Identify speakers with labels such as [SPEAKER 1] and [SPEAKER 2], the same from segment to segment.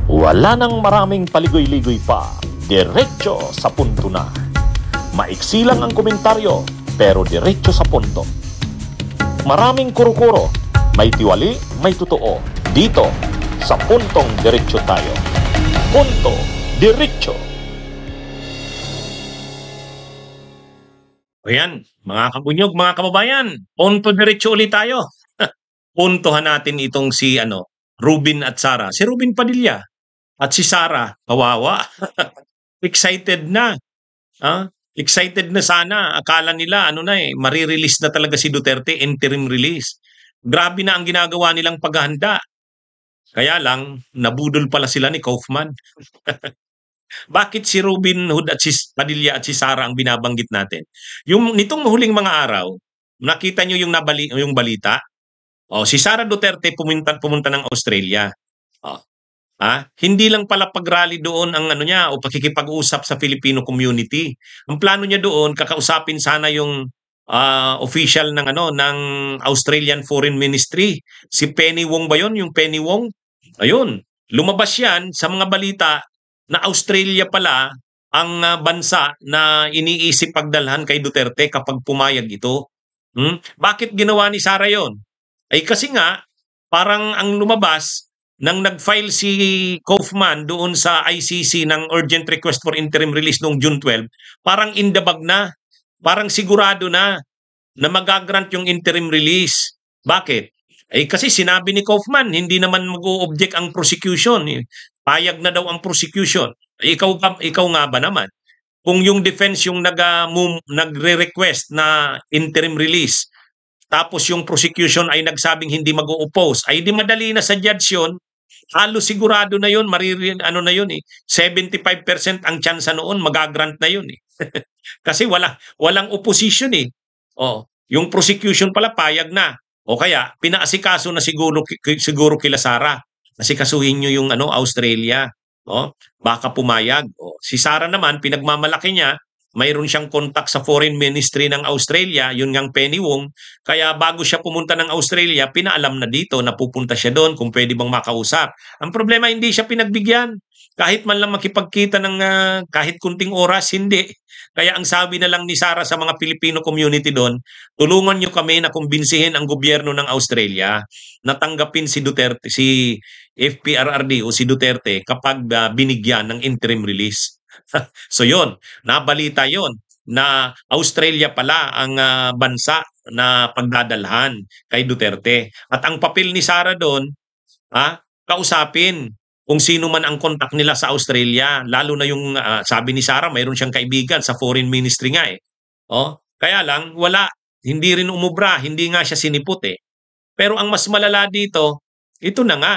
[SPEAKER 1] Wala nang maraming paligoy-ligoy pa, diretso sa punto na. Maiksi lang ang komentaryo, pero diretso sa punto. Maraming kuro-kuro, may tiwali, may totoo. Dito, sa Puntong Diretso tayo. Punto Diretso. Ayan, mga kabunyog, mga kababayan, punto diretso ulit tayo. Puntohan natin itong si Rubin at Sara. Si Rubin Padilla at si Sara, kawawa. Excited na. Excited na sana. Akala nila marirelease na talaga si Duterte, interim release. Grabe na ang ginagawa nilang paghahanda. Kaya lang, nabudol pala sila ni Kaufman. Bakit si Robin Hood at si Padilla at si Sara ang binabanggit natin? Yung nitong huling mga araw, nakita nyo yung balita? Si Sara Duterte pumunta ng Australia. Hindi lang pala pag-rally doon ang niya o pakikipag-usap sa Filipino community. Ang plano niya doon, kakausapin sana yung official ng Australian Foreign Ministry. Si Penny Wong ba yun? Yung Penny Wong? Ayun, lumabas yan sa mga balita na Australia pala ang bansa na iniisip pagdalhan kay Duterte kapag pumayag ito. Bakit ginawa ni Sara yon? Ay kasi nga, parang ang lumabas, nang nag-file si Kaufman doon sa ICC ng urgent request for interim release noong June 12, parang in the bag na, parang sigurado na magagrant yung interim release. Bakit? Kasi sinabi ni Kaufman, hindi naman mag-o-object ang prosecution. Payag na daw ang prosecution. Ikaw nga ba naman? Kung yung defense yung nagre-request na interim release, tapos yung prosecution ay nagsabing hindi mag-o-oppose, ay di madali na sa judge yun, halos sigurado na yun, 75% ang tsansa noon, magagrant na yun Kasi walang opposition yung prosecution pala payag na. O kaya, pinaasikaso na siguro kila Sara. Asikasuhin nyo yung Australia. Baka pumayag. Si Sara naman, pinagmamalaki niya, mayroon siyang contact sa Foreign Ministry ng Australia, yun ngang Penny Wong. Kaya bago siya pumunta ng Australia, pinaalam na dito na pupunta siya doon kung pwede bang makausap. Ang problema, hindi siya pinagbigyan. Kahit man lang makipagkita ng kahit kunting oras, hindi. Kaya ang sabi na lang ni Sara sa mga Filipino community doon, tulungan nyo kami na kumbinsihin ang gobyerno ng Australia na tanggapin si Duterte, si FPRRD o si Duterte kapag binigyan ng interim release. So yon, nabalita yon na Australia pala ang bansa na pagdadalhan kay Duterte. At ang papel ni Sara doon, kausapin kung sino man ang contact nila sa Australia, lalo na yung sabi ni Sara, mayroon siyang kaibigan sa Foreign Ministry nga Kaya lang, hindi rin umubra, hindi nga siya sinipot Pero ang mas malala dito, ito na nga,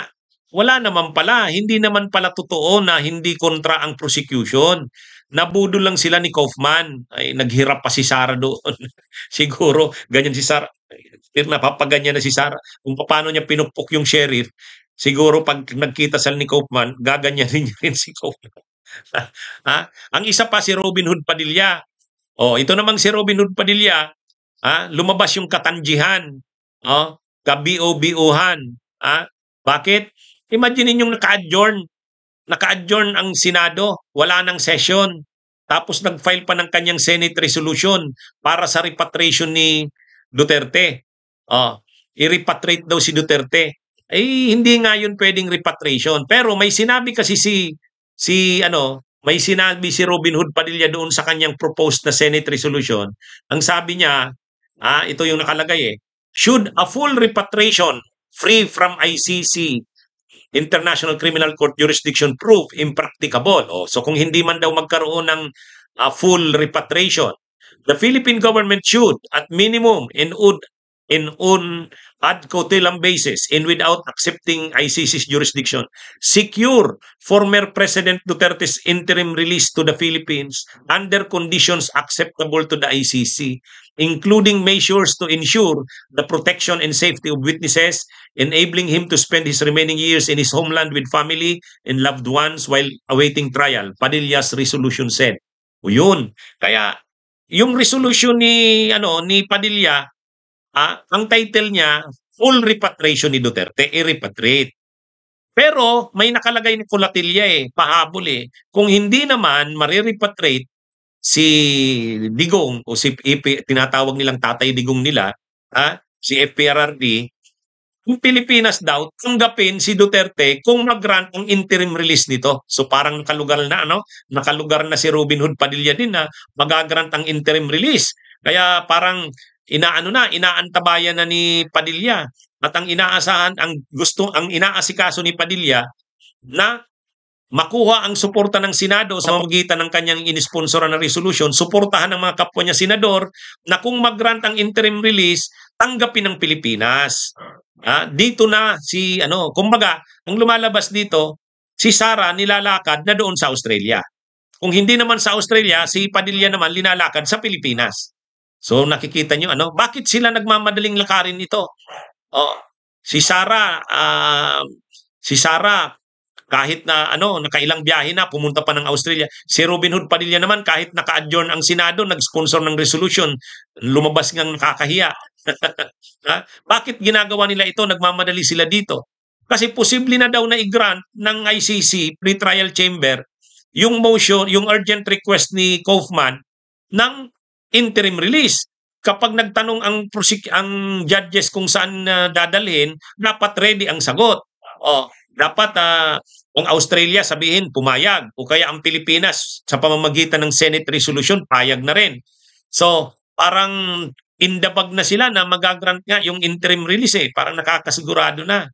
[SPEAKER 1] wala naman pala, hindi naman pala totoo na hindi kontra ang prosecution. Nabudol lang sila ni Kaufman, ay naghirap pa si Sara doon. Siguro, ganyan si Sara, napapaganyan na si Sara. Kung paano niya pinupok yung sheriff, siguro pag nagkita sa ni Kaufman, gaganyanin niya rin si Kaufman. Ang isa pa si Robin Hood Padilla. Ito namang si Robin Hood Padilla, lumabas yung katanjihan, kabi-o-bi-ohan. Bakit? Imagine ninyong naka-adjourn ang Senado, wala nang session. Tapos nag-file pa ng kanyang Senate resolution para sa repatriation ni Duterte. I-repatriate daw si Duterte. Hindi nga yun pwedeng repatriation. Pero may sinabi kasi may sinabi si Robin Hood Padilla doon sa kanyang proposed na Senate resolution. Ang sabi niya, ito yung nakalagay should a full repatriation free from ICC International Criminal Court jurisdiction prove impracticable. So kung hindi man daw magkaroon ng full repatriation, the Philippine government should, at minimum, on ad cautelam basis and without accepting ICC's jurisdiction, secure former President Duterte's interim release to the Philippines under conditions acceptable to the ICC, including measures to ensure the protection and safety of witnesses, enabling him to spend his remaining years in his homeland with family and loved ones while awaiting trial, Padilla's resolution said. Yun. Kaya yung resolution ni Padilla, ang title niya, full repatriation ni Duterte, i-repatriate. Pero may nakalagay ni Colatilya pahabol Kung hindi naman marirepatriate si Digong o si tinatawag nilang Tatay Digong nila, si FPRRD, yung Pilipinas daw, tanggapin si Duterte kung mag-grant ang interim release nito. So parang nakalugar na si Robin Hood Padilla din na mag-grant ang interim release. Kaya parang inaantabayan na ni Padilla at ang inaasikaso ni Padilla na makuha ang suporta ng Senado sa pamamagitan ng kanyang inisponsora na resolution, suportahan ng mga kapwa niya senador na kung mag-grant ang interim release, tanggapin ng Pilipinas. Dito na kumbaga, ang lumalabas dito, si Sara nilalakad na doon sa Australia. Kung hindi naman sa Australia, si Padilla naman linalakad sa Pilipinas. So nakikita niyo bakit sila nagmamadaling lakarin ito? Si Sara kahit na nakailang biyahe na, pumunta pa ng Australia. Si Robin Hood Padilla naman, kahit naka-adjourn ang Senado, nag-sponsor ng resolution, lumabas ngang nakakahiya. Bakit ginagawa nila ito? Nagmamadali sila dito. Kasi posible na daw na i-grant ng ICC, pre-trial chamber, yung motion, yung urgent request ni Kaufman ng interim release. Kapag nagtanong ang judges kung saan dadalhin, dapat ready ang sagot. Dapat ang Australia sabihin pumayag o kaya ang Pilipinas sa pamamagitan ng Senate resolution payag na rin. So parang indabag na sila na mag-grant nga yung interim release parang nakakasigurado na.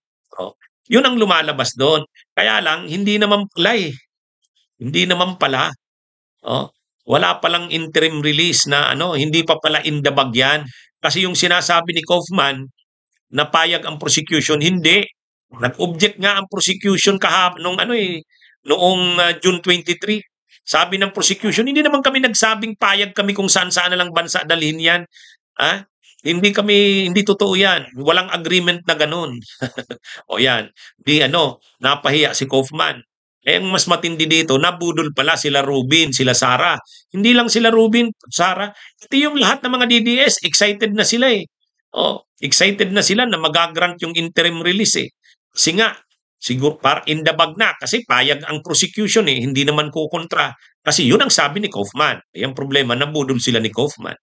[SPEAKER 1] Yun ang lumalabas doon. Kaya lang hindi naman pala. Wala palang interim release na hindi pa pala indabag yan. Kasi yung sinasabi ni Kaufman na payag ang prosecution, hindi. Nag-object nga ang prosecution noong June 23. Sabi ng prosecution, hindi naman kami nagsabing payag kami kung saan-saan na lang bansa dalhin yan. Hindi totoo yan. Walang agreement na ganun. O yan. Napahiya si Kaufman. Ang mas matindi dito, nabudol pala sila Rubin, sila Sara. Hindi lang sila Rubin, Sara. Ito yung lahat ng mga DDS, excited na sila excited na sila na mag-grant yung interim release Kasi nga, siguro indabag na kasi payag ang prosecution hindi naman kukontra. Kasi yun ang sabi ni Kaufman. Ang problema, nabudol sila ni Kaufman.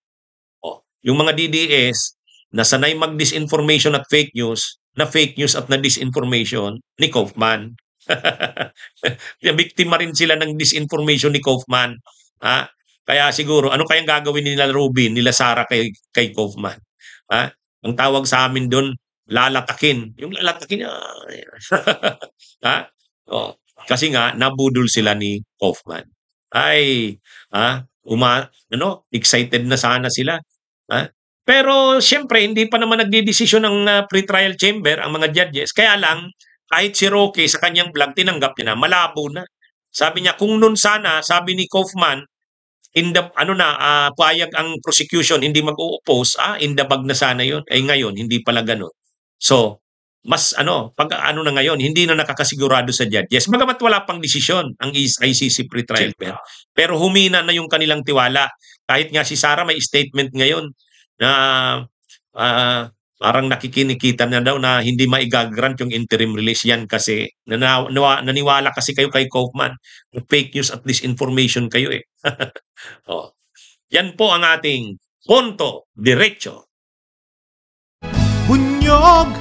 [SPEAKER 1] Yung mga DDS na sanay mag-disinformation at fake news, na fake news at na disinformation ni Kaufman. Biktima rin sila ng disinformation ni Kaufman. Kaya siguro, ano kayang gagawin nila Rubin, nila Sara kay Kaufman? Ang tawag sa amin doon, lalatakin. Yung lalatakin, kasi nga, nabudol sila ni Kaufman. Excited na sana sila. Pero siyempre, hindi pa naman nagdidesisyon ng pre-trial chamber ang mga judges. Kaya lang, kahit si Roque sa kanyang vlog, tinanggap niya na, malabo na. Sabi niya, kung nun sana, sabi ni Kaufman, payag ang prosecution, hindi mag-o-oppose, indabag na sana yun. Ngayon, hindi pala ganun. So, mas na ngayon, hindi na nakakasigurado sa judges. Bagamat wala pang desisyon ang ICC pre-trial chamber. Pero humina na yung kanilang tiwala. Kahit nga si Sara may statement ngayon na parang nakikinikita na daw na hindi maigagrant yung interim release yan kasi naniwala kasi kayo kay Kaufman. Fake news at disinformation kayo Yan po ang ating punto diretso.
[SPEAKER 2] Bunyog,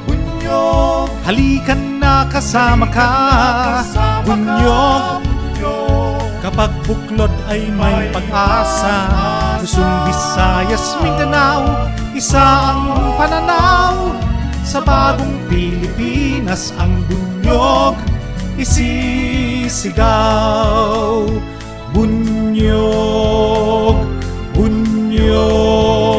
[SPEAKER 2] halikan na kasama ka. Bunyog, kapag buklod ay may pag-asa. Luzon, Visayas, Mindanao, isa ang pananaw. Sa bagong Pilipinas ang bunyog isisigaw. Bunyog, bunyog.